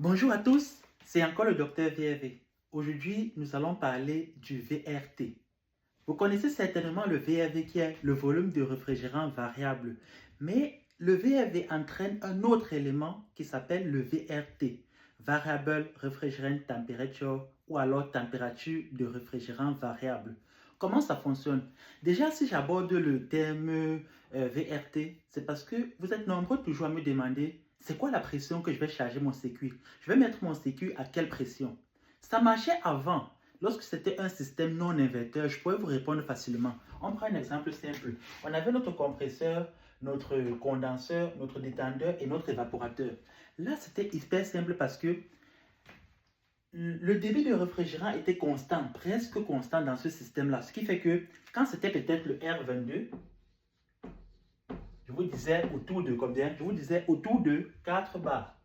Bonjour à tous, c'est encore le docteur VRV. Aujourd'hui, nous allons parler du VRT. Vous connaissez certainement le VRV qui est le volume de réfrigérant variable, mais le VRV entraîne un autre élément qui s'appelle le VRT, Variable Refrigerant Temperature ou alors température de réfrigérant variable. Comment ça fonctionne? Déjà, si j'aborde le terme VRT, c'est parce que vous êtes nombreux toujours à me demander c'est quoi la pression que je vais charger mon circuit? Je vais mettre mon circuit à quelle pression? Ça marchait avant. Lorsque c'était un système non inverteur, je pourrais vous répondre facilement. On prend un exemple simple. On avait notre compresseur, notre condenseur, notre détendeur et notre évaporateur. Là, c'était hyper simple parce que le débit de réfrigérant était constant, presque constant dans ce système-là. Ce qui fait que quand c'était peut-être le R22, je vous disais autour de combien? Je vous disais autour de 4 bars.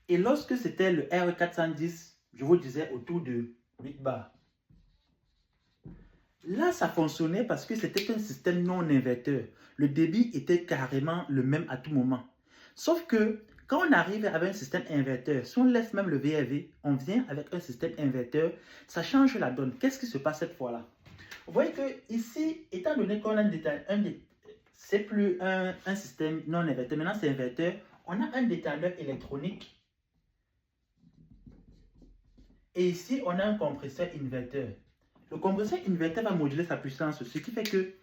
Et lorsque c'était le R410, je vous disais autour de 8 bars. Là, ça fonctionnait parce que c'était un système non inverteur. Le débit était carrément le même à tout moment. Sauf que quand on arrive avec un système inverteur, si on laisse même le VRV, on vient avec un système inverteur, ça change la donne. Qu'est-ce qui se passe cette fois-là? Vous voyez que ici, étant donné qu'on a c'est plus un système non inverteur, maintenant c'est inverteur, on a un détendeur électronique et ici on a un compresseur inverteur. Le compresseur inverteur va moduler sa puissance, ce qui fait que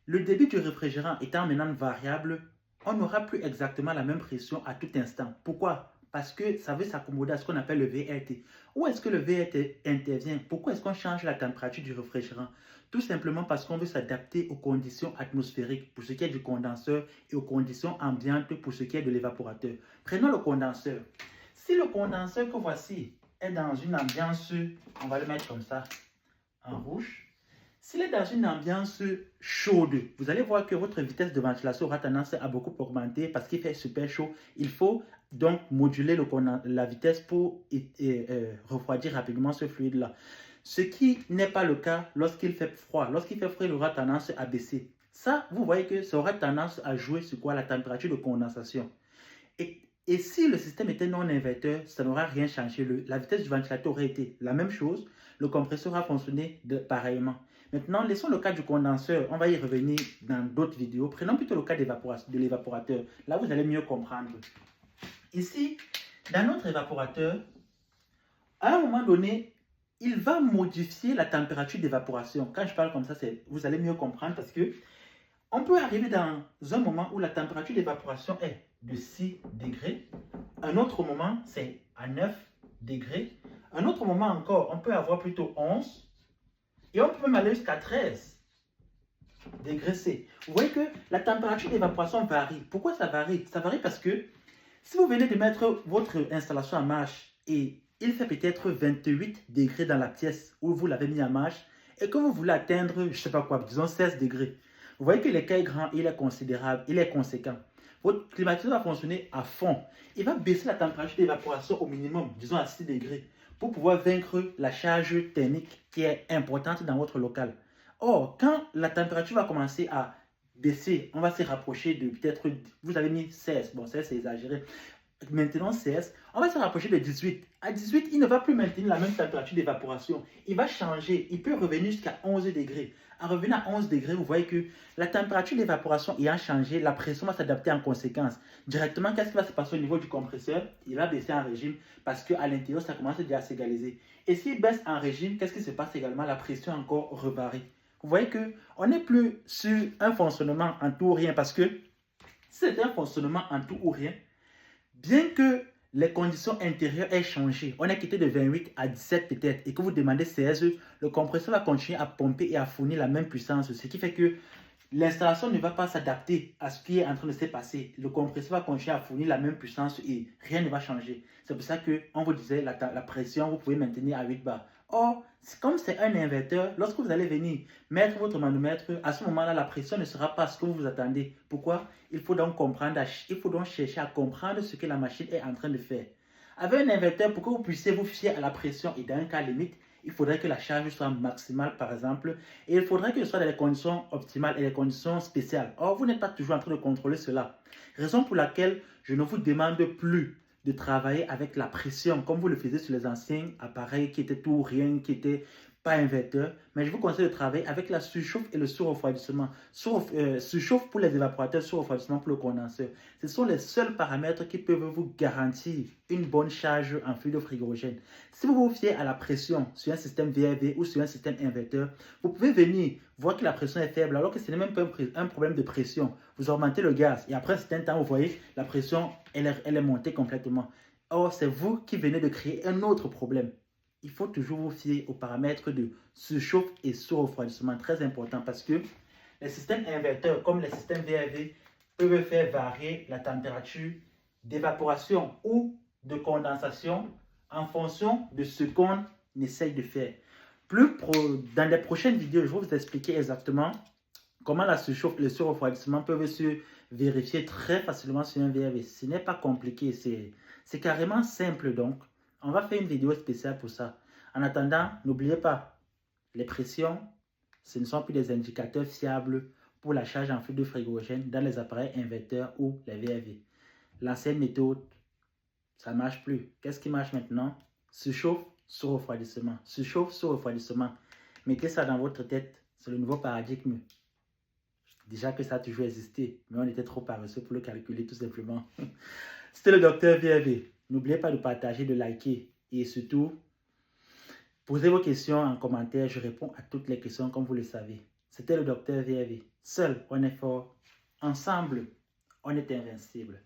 le débit du réfrigérant étant maintenant variable, on n'aura plus exactement la même pression à tout instant. Pourquoi? Parce que ça veut s'accommoder à ce qu'on appelle le VRT. Où est-ce que le VRT intervient? Pourquoi est-ce qu'on change la température du réfrigérant? Tout simplement parce qu'on veut s'adapter aux conditions atmosphériques pour ce qui est du condenseur et aux conditions ambiantes pour ce qui est de l'évaporateur. Prenons le condenseur. Si le condenseur que voici est dans une ambiance, on va le mettre comme ça, en rouge. S'il est dans une ambiance chaude, vous allez voir que votre vitesse de ventilation aura tendance à beaucoup augmenter parce qu'il fait super chaud. Il faut donc moduler la vitesse pour refroidir rapidement ce fluide-là. Ce qui n'est pas le cas lorsqu'il fait froid. Lorsqu'il fait froid, il aura tendance à baisser. Ça, vous voyez que ça aura tendance à jouer sur quoi? La température de condensation. Et si le système était non inverteur, ça n'aura rien changé. La vitesse du ventilateur aurait été la même chose. Le compresseur a fonctionné pareillement. Maintenant, laissons le cas du condenseur. On va y revenir dans d'autres vidéos. Prenons plutôt le cas de l'évaporateur. Là, vous allez mieux comprendre. Ici, dans notre évaporateur, à un moment donné, il va modifier la température d'évaporation. Quand je parle comme ça, vous allez mieux comprendre parce que on peut arriver dans un moment où la température d'évaporation est de 6 degrés. Un autre moment, c'est à 9 degrés. Un autre moment encore, on peut avoir plutôt 11. Et on peut même aller jusqu'à 13 degrés C. Vous voyez que la température d'évaporation varie. Pourquoi ça varie? Ça varie parce que si vous venez de mettre votre installation en marche et il fait peut-être 28 degrés dans la pièce où vous l'avez mis en marche et que vous voulez atteindre, je ne sais pas quoi, disons 16 degrés. Vous voyez que l'écart est grand, il est considérable, il est conséquent. Votre climatiseur va fonctionner à fond. Il va baisser la température d'évaporation au minimum, disons à 6 degrés, pour pouvoir vaincre la charge thermique qui est importante dans votre local. Or, quand la température va commencer à baisser, on va se rapprocher de peut-être, vous avez mis 16, bon 16 c'est exagéré, maintenant 16, on va se rapprocher de 18. À 18, il ne va plus maintenir la même température d'évaporation. Il va changer, il peut revenir jusqu'à 11 degrés. À revenir à 11 degrés, vous voyez que la température d'évaporation ayant changé, la pression va s'adapter en conséquence. Directement, qu'est-ce qui va se passer au niveau du compresseur? Il va baisser en régime parce qu'à l'intérieur, ça commence déjà à s'égaliser. Et s'il baisse en régime, qu'est-ce qui se passe également? La pression encore revarie. Vous voyez qu'on n'est plus sur un fonctionnement en tout ou rien parce que c'est un fonctionnement en tout ou rien. Bien que les conditions intérieures aient changé, on est quitté de 28 à 17 peut-être, et que vous demandez 16, le compresseur va continuer à pomper et à fournir la même puissance, ce qui fait que l'installation ne va pas s'adapter à ce qui est en train de se passer. Le compresseur va continuer à fournir la même puissance et rien ne va changer. C'est pour ça qu'on vous disait la pression, vous pouvez maintenir à 8 bars. Or, comme c'est un inverteur, lorsque vous allez venir mettre votre manomètre, à ce moment-là, la pression ne sera pas ce que vous vous attendez. Pourquoi? Il faut donc comprendre, il faut donc chercher à comprendre ce que la machine est en train de faire. Avec un inverteur, pour que vous puissiez vous fier à la pression et dans un cas limite, il faudrait que la charge soit maximale, par exemple, et il faudrait que ce soit dans les conditions optimales et les conditions spéciales. Or, vous n'êtes pas toujours en train de contrôler cela. Raison pour laquelle je ne vous demande plus de travailler avec la pression, comme vous le faisiez sur les anciens appareils qui étaient tout ou rien, qui n'étaient pas inverteurs. Mais je vous conseille de travailler avec la surchauffe et le surrefroidissement. Surchauffe pour les évaporateurs, surrefroidissement pour le condenseur. Ce sont les seuls paramètres qui peuvent vous garantir une bonne charge en fluide frigorigène. Si vous vous fiez à la pression sur un système VRV ou sur un système inverteur, vous pouvez venir voir que la pression est faible alors que ce n'est même pas un problème de pression. Vous augmentez le gaz et après un certain temps, vous voyez, la pression, elle est montée complètement. Or, c'est vous qui venez de créer un autre problème. Il faut toujours vous fier aux paramètres de surchauffe et surrefroidissement. Très important parce que les systèmes inverteurs comme les systèmes VRV peuvent faire varier la température d'évaporation ou de condensation en fonction de ce qu'on essaye de faire. Dans les prochaines vidéos, je vais vous expliquer exactement comment la surchauffe et le surrefroidissement peuvent se vérifier très facilement sur un VRV. Ce n'est pas compliqué, c'est carrément simple donc. On va faire une vidéo spéciale pour ça. En attendant, n'oubliez pas, les pressions, ce ne sont plus des indicateurs fiables pour la charge en fluide frigorigène dans les appareils inverteurs ou les VRV. L'ancienne méthode, ça ne marche plus. Qu'est-ce qui marche maintenant? Surchauffe, surrefroidissement. Surchauffe, surrefroidissement. Mettez ça dans votre tête. C'est le nouveau paradigme. Déjà que ça a toujours existé, mais on était trop paresseux pour le calculer tout simplement. C'était le docteur VRV. N'oubliez pas de partager, de liker et surtout, posez vos questions en commentaire. Je réponds à toutes les questions comme vous le savez. C'était le docteur VRV. Seul, on est fort. Ensemble, on est invincible.